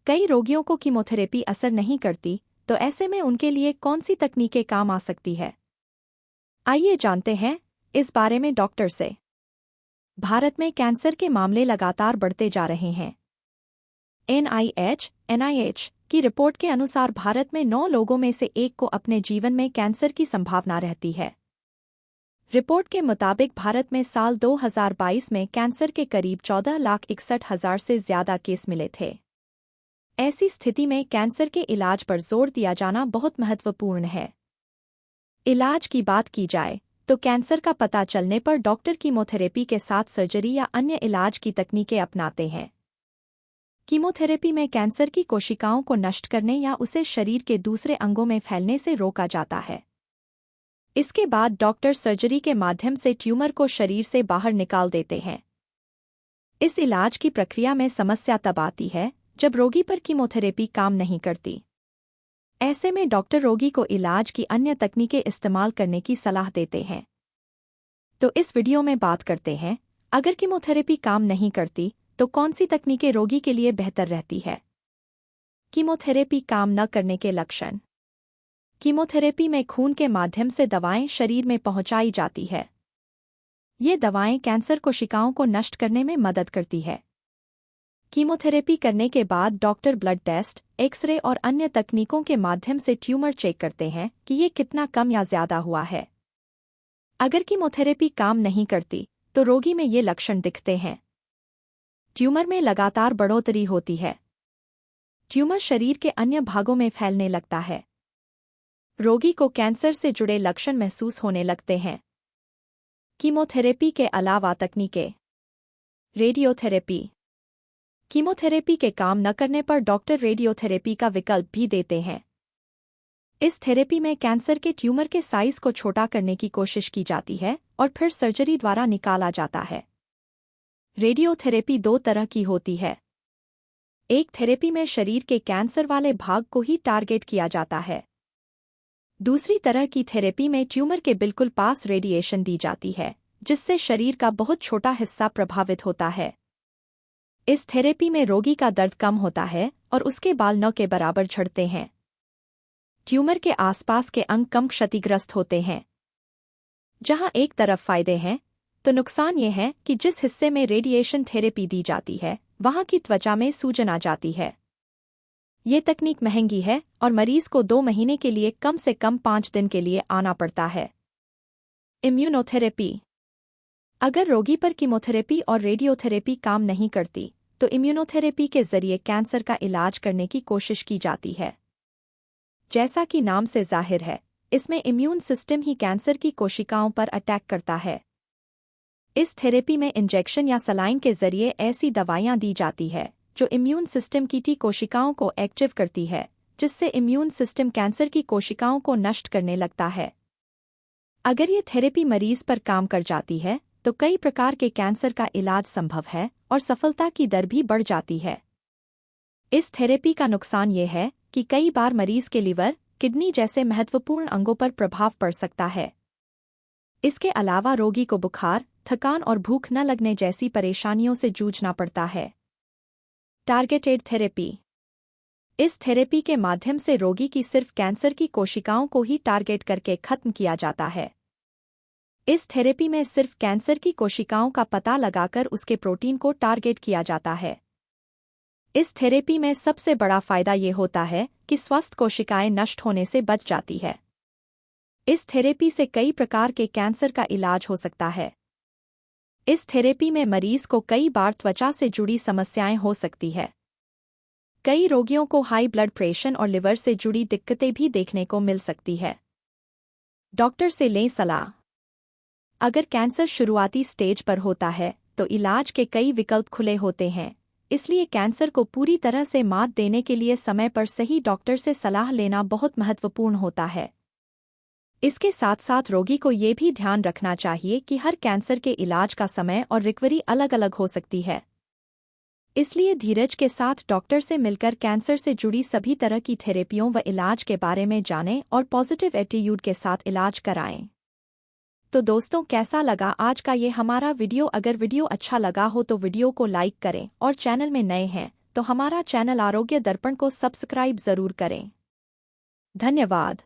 कई रोगियों को कीमोथेरेपी असर नहीं करती, तो ऐसे में उनके लिए कौन सी तकनीकें काम आ सकती है? आइए जानते हैं इस बारे में डॉक्टर से। भारत में कैंसर के मामले लगातार बढ़ते जा रहे हैं। NIH की रिपोर्ट के अनुसार भारत में 9 लोगों में से 1 को अपने जीवन में कैंसर की संभावना रहती है। रिपोर्ट के मुताबिक भारत में साल 2022 में कैंसर के करीब 14,61,000 से ज्यादा केस मिले थे। ऐसी स्थिति में कैंसर के इलाज पर जोर दिया जाना बहुत महत्वपूर्ण है। इलाज की बात की जाए तो कैंसर का पता चलने पर डॉक्टर कीमोथेरेपी के साथ सर्जरी या अन्य इलाज की तकनीकें अपनाते हैं। कीमोथेरेपी में कैंसर की कोशिकाओं को नष्ट करने या उसे शरीर के दूसरे अंगों में फैलने से रोका जाता है। इसके बाद डॉक्टर सर्जरी के माध्यम से ट्यूमर को शरीर से बाहर निकाल देते हैं। इस इलाज की प्रक्रिया में समस्या तब आती है जब रोगी पर कीमोथेरेपी काम नहीं करती। ऐसे में डॉक्टर रोगी को इलाज की अन्य तकनीकें इस्तेमाल करने की सलाह देते हैं। तो इस वीडियो में बात करते हैं, अगर कीमोथेरेपी काम नहीं करती तो कौन सी तकनीकें रोगी के लिए बेहतर रहती है। कीमोथेरेपी काम न करने के लक्षण। कीमोथेरेपी में खून के माध्यम से दवाएं शरीर में पहुंचाई जाती है। ये दवाएं कैंसर कोशिकाओं को नष्ट करने में मदद करती है। कीमोथेरेपी करने के बाद डॉक्टर ब्लड टेस्ट, एक्सरे और अन्य तकनीकों के माध्यम से ट्यूमर चेक करते हैं कि ये कितना कम या ज्यादा हुआ है। अगर कीमोथेरेपी काम नहीं करती तो रोगी में ये लक्षण दिखते हैं। ट्यूमर में लगातार बढ़ोतरी होती है। ट्यूमर शरीर के अन्य भागों में फैलने लगता है। रोगी को कैंसर से जुड़े लक्षण महसूस होने लगते हैं। कीमोथेरेपी के अलावा तकनीकें। रेडियोथेरेपी। कीमोथेरेपी के काम न करने पर डॉक्टर रेडियोथेरेपी का विकल्प भी देते हैं। इस थेरेपी में कैंसर के ट्यूमर के साइज को छोटा करने की कोशिश की जाती है और फिर सर्जरी द्वारा निकाला जाता है। रेडियोथेरेपी 2 तरह की होती है। एक थेरेपी में शरीर के कैंसर वाले भाग को ही टारगेट किया जाता है। दूसरी तरह की थेरेपी में ट्यूमर के बिल्कुल पास रेडिएशन दी जाती है, जिससे शरीर का बहुत छोटा हिस्सा प्रभावित होता है। इस थेरेपी में रोगी का दर्द कम होता है और उसके बाल न के बराबर झड़ते हैं। ट्यूमर के आसपास के अंग कम क्षतिग्रस्त होते हैं। जहां एक तरफ फायदे हैं, तो नुकसान ये है कि जिस हिस्से में रेडिएशन थेरेपी दी जाती है, वहां की त्वचा में सूजन आ जाती है। ये तकनीक महंगी है और मरीज को 2 महीने के लिए कम से कम 5 दिन के लिए आना पड़ता है। इम्यूनोथेरेपी। अगर रोगी पर कीमोथेरेपी और रेडियोथेरेपी काम नहीं करती, तो इम्यूनोथेरेपी के जरिए कैंसर का इलाज करने की कोशिश की जाती है। जैसा कि नाम से जाहिर है, इसमें इम्यून सिस्टम ही कैंसर की कोशिकाओं पर अटैक करता है। इस थेरेपी में इंजेक्शन या सलाइन के जरिए ऐसी दवाइयां दी जाती है जो इम्यून सिस्टम की टी कोशिकाओं को एक्टिव करती है, जिससे इम्यून सिस्टम कैंसर की कोशिकाओं को नष्ट करने लगता है। अगर ये थेरेपी मरीज पर काम कर जाती है, तो कई प्रकार के कैंसर का इलाज संभव है और सफलता की दर भी बढ़ जाती है। इस थेरेपी का नुकसान ये है कि कई बार मरीज के लिवर, किडनी जैसे महत्वपूर्ण अंगों पर प्रभाव पड़ सकता है। इसके अलावा रोगी को बुखार, थकान और भूख न लगने जैसी परेशानियों से जूझना पड़ता है। Targeted therapy. इस थेरेपी के माध्यम से रोगी की सिर्फ कैंसर की कोशिकाओं को ही टारगेट करके खत्म किया जाता है। इस थेरेपी में सिर्फ कैंसर की कोशिकाओं का पता लगाकर उसके प्रोटीन को टारगेट किया जाता है। इस थेरेपी में सबसे बड़ा फायदा ये होता है कि स्वस्थ कोशिकाएं नष्ट होने से बच जाती है। इस थेरेपी से कई प्रकार के कैंसर का इलाज हो सकता है। इस थेरेपी में मरीज को कई बार त्वचा से जुड़ी समस्याएं हो सकती है। कई रोगियों को हाई ब्लड प्रेशर और लिवर से जुड़ी दिक्कतें भी देखने को मिल सकती है। डॉक्टर से लें सलाह। अगर कैंसर शुरुआती स्टेज पर होता है, तो इलाज के कई विकल्प खुले होते हैं, इसलिए कैंसर को पूरी तरह से मात देने के लिए समय पर सही डॉक्टर से सलाह लेना बहुत महत्वपूर्ण होता है। इसके साथ साथ रोगी को ये भी ध्यान रखना चाहिए कि हर कैंसर के इलाज का समय और रिकवरी अलग अलग हो सकती है। इसलिए धीरज के साथ डॉक्टर से मिलकर कैंसर से जुड़ी सभी तरह की थेरेपियों व इलाज के बारे में जानें और पॉजिटिव एटीट्यूड के साथ इलाज कराएं। तो दोस्तों, कैसा लगा आज का ये हमारा वीडियो? अगर वीडियो अच्छा लगा हो तो वीडियो को लाइक करें और चैनल में नए हैं तो हमारा चैनल आरोग्य दर्पण को सब्सक्राइब जरूर करें। धन्यवाद।